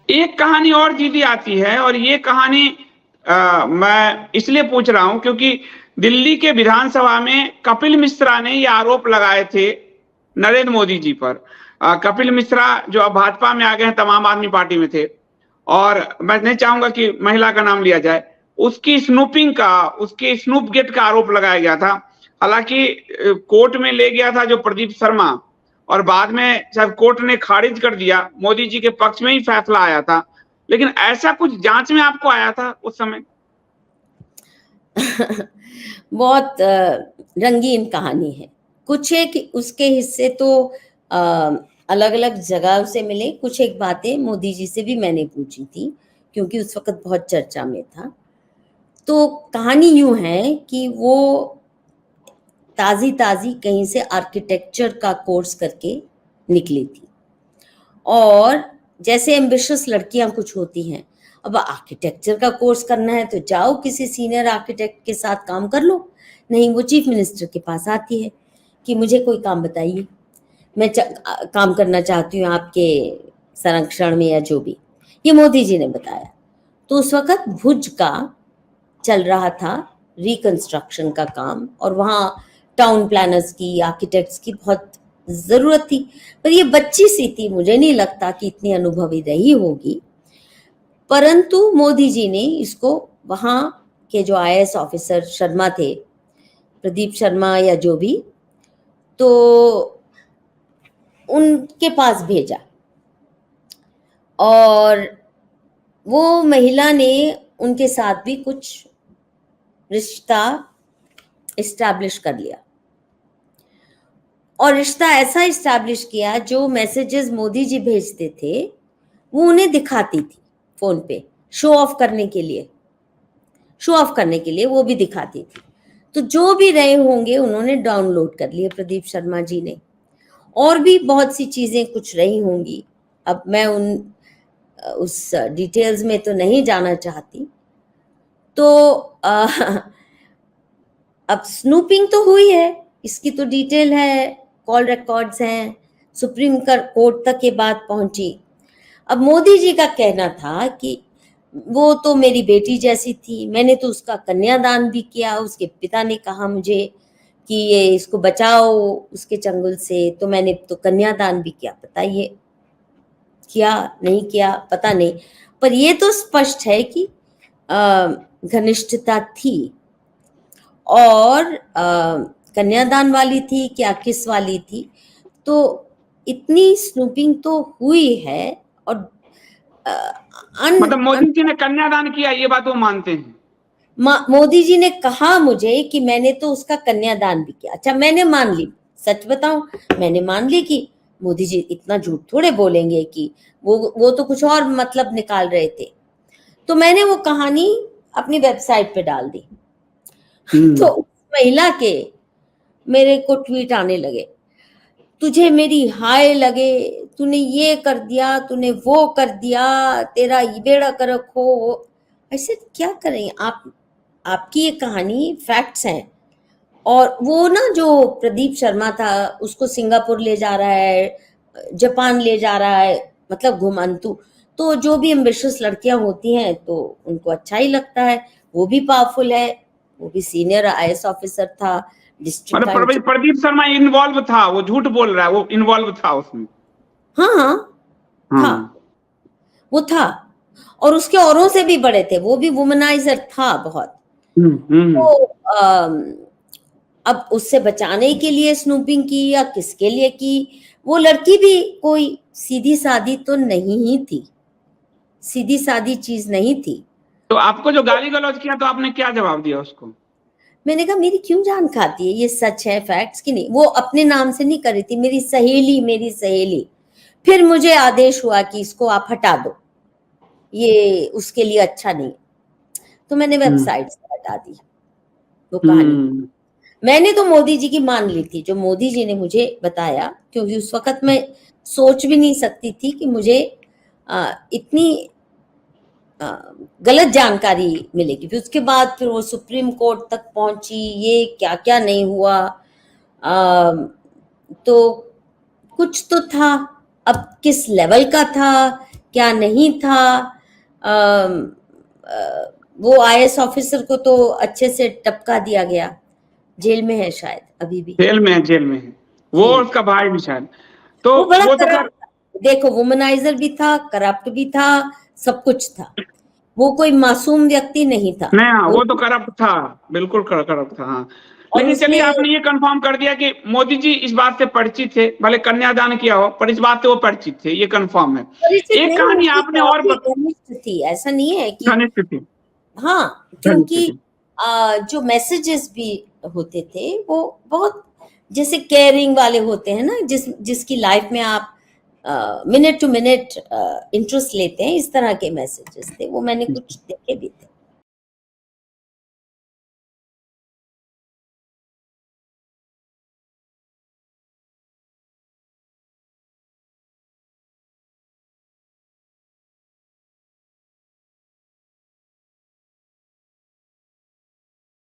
एक कहानी और दीदी आती है, और ये कहानी मैं इसलिए पूछ रहा हूं क्योंकि दिल्ली के विधानसभा में कपिल मिश्रा ने ये आरोप लगाए थे नरेंद्र मोदी जी पर। कपिल मिश्रा जो अब भाजपा में आ गए हैं, तमाम आदमी पार्टी में थे, और मैं नहीं चाहूंगा कि महिला का नाम लिया जाए, उसकी स्नूपिंग का, उसके स्नूप गेट का आरोप लगाया गया था। हालांकि कोर्ट में ले गया था जो प्रदीप शर्मा, और बाद में शायद कोर्ट ने खारिज कर दिया, मोदी जी के पक्ष में ही फैसला आया था। लेकिन ऐसा कुछ जांच में आपको आया था उस समय? बहुत रंगीन कहानी है। कुछ एक उसके हिस्से तो अलग अलग जगह से मिले, कुछ एक बातें मोदी जी से भी मैंने पूछी थी क्योंकि उस वक्त बहुत चर्चा में था। तो कहानी यूं है कि वो ताजी कहीं से आर्किटेक्चर का कोर्स करके निकली थी, और जैसे एम्बिशियस लड़कियां कुछ होती हैं, अब आर्किटेक्चर का कोर्स करना है तो जाओ किसी सीनियर आर्किटेक्ट के साथ काम कर लो, नहीं वो चीफ मिनिस्टर के पास आती है कि मुझे कोई काम बताइए, मैं काम करना चाहती हूँ आपके संरक्षण में या जो भी। ये मोदी जी ने बताया। तो उस वक्त भुज का चल रहा था रिकंस्ट्रक्शन का काम, और वहाँ टाउन प्लानर्स की, आर्किटेक्ट्स की बहुत जरूरत थी, पर ये बच्ची सी थी, मुझे नहीं लगता कि इतनी अनुभवी रही होगी। परंतु मोदी जी ने इसको वहाँ के जो आईएएस ऑफिसर शर्मा थे, प्रदीप शर्मा या जो भी, तो उनके पास भेजा, और वो महिला ने उनके साथ भी कुछ रिश्ता इस्टेब्लिश कर लिया, और रिश्ता ऐसा इस्टेब्लिश किया जो मैसेजेस मोदी जी भेजते थे वो उन्हें दिखाती थी फोन पे, शो ऑफ करने के लिए, वो भी दिखाती थी। तो जो भी रहे होंगे उन्होंने डाउनलोड कर लिए प्रदीप शर्मा जी ने, और भी बहुत सी चीजें कुछ रही होंगी। अब मैं उस डिटेल्स में तो नहीं जाना चाहती। तो अब स्नूपिंग तो हुई है, इसकी तो डिटेल है, कॉल रिकॉर्ड्स हैं, सुप्रीम कोर्ट तक ये बात पहुंची। अब मोदी जी का कहना था कि वो तो मेरी बेटी जैसी थी, मैंने तो उसका कन्यादान भी किया, उसके पिता ने कहा मुझे कि ये इसको बचाओ उसके चंगुल से, तो मैंने तो कन्यादान भी किया। बताइए किया नहीं किया पता नहीं, पर ये तो स्पष्ट है कि घनिष्ठता थी, और कन्यादान वाली थी क्या किस वाली थी, तो इतनी स्नूपिंग तो हुई है। और मतलब मोदी जी ने कन्यादान किया, ये बात वो मानते हैं? मोदी जी ने कहा मुझे कि मैंने तो उसका कन्यादान भी किया। अच्छा, मैंने मान ली, सच बताऊं, मैंने मान ली कि मोदी जी इतना झूठ थोड़े बोलेंगे कि वो तो कुछ और मतलब निकाल रहे थे। तो मैंने वो कहानी अपनी वेबसाइट पे डाल दी। तो उस महिला के मेरे को ट्वीट आने लगे, तुझे मेरी हाय लगे, तूने ये कर दिया, तूने वो कर दिया, तेरा ये बेड़ा कर रखो। ऐसे क्या करें आप, आपकी ये कहानी फैक्ट्स हैं। और वो ना जो प्रदीप शर्मा था उसको सिंगापुर ले जा रहा है, जापान ले जा रहा है, मतलब घुमंतु। तो जो भी एम्बिशियस लड़कियां होती हैं तो उनको अच्छा ही लगता है, वो भी पावरफुल है, वो भी सीनियर आईएएस ऑफिसर था, डिस्ट्रिक्ट का। मतलब प्रदीप शर्मा इन्वॉल्व था, वो झूठ बोल रहा है, वो इन्वॉल्व था उसमें? हाँ हाँ था, वो था, और उसके औरों से भी बड़े थे, वो भी वुमनाइजर था बहुत। तो अब उससे बचाने के लिए स्नूपिंग की या किसके लिए की, वो लड़की भी कोई सीधी सादी तो नहीं ही थी, सीधी सादी चीज नहीं थी। तो आपको जो गाली गलौज किया तो आपने क्या जवाब दिया उसको? मैंने कहा मेरी क्यों जान खाती है, ये सच है फैक्ट्स की नहीं। वो अपने नाम से नहीं कर रही थी, मेरी सहेली। फिर मुझे आदेश हुआ कि इसको आप हटा दो, ये उसके लिए अच्छा नहीं। तो मैंने वेबसाइट से हटा दी वो कहानी। मैंने तो मोदी जी की मान ली थी, जो मोदी जी ने मुझे बताया, क्योंकि उस वक्त मैं सोच भी नहीं सकती थी कि मुझे इतनी गलत जानकारी मिलेगी। फिर उसके बाद फिर वो सुप्रीम कोर्ट तक पहुंची, ये क्या क्या नहीं हुआ। तो कुछ तो था, अब किस लेवल का था, क्या नहीं था। वो आईएएस ऑफिसर को तो अच्छे से टपका दिया गया, जेल में है शायद अभी भी। जेल में है, जेल में है वो, जी। उसका भाई भी शायद। तो वो बड़ा वो तो करप्ट था, देखो वुमनाइजर भी था, करप्ट भी था, सब कुछ था। वो कोई मासूम व्यक्ति नहीं था। नहीं, हाँ, वो तो करप्ट था, बिल्कुल करप्ट था, हाँ। और लेकिन चलिए, उसने आपने ये कंफर्म कर दिया कि मोदी जी इस बात से परिचित थे, भले कन्यादान किया हो, पर इस बात से वो परिचित थे, ये कंफर्म है। परिचित एक नहीं, कहानी उनकी आपने और काफी घनिष्ठ थी, ऐसा नहीं है कि घनिष्ठ थी, हाँ, घनिष्ठ क्योंकि थी। जो मैसेजेस भी होते थे वो बहुत जैसे केयरिंग वाले होते हैं ना, जिसकी लाइफ में आप मिनट टू मिनट इंटरेस्ट लेते हैं, इस तरह के मैसेजेस थे वो, मैंने कुछ देखे भी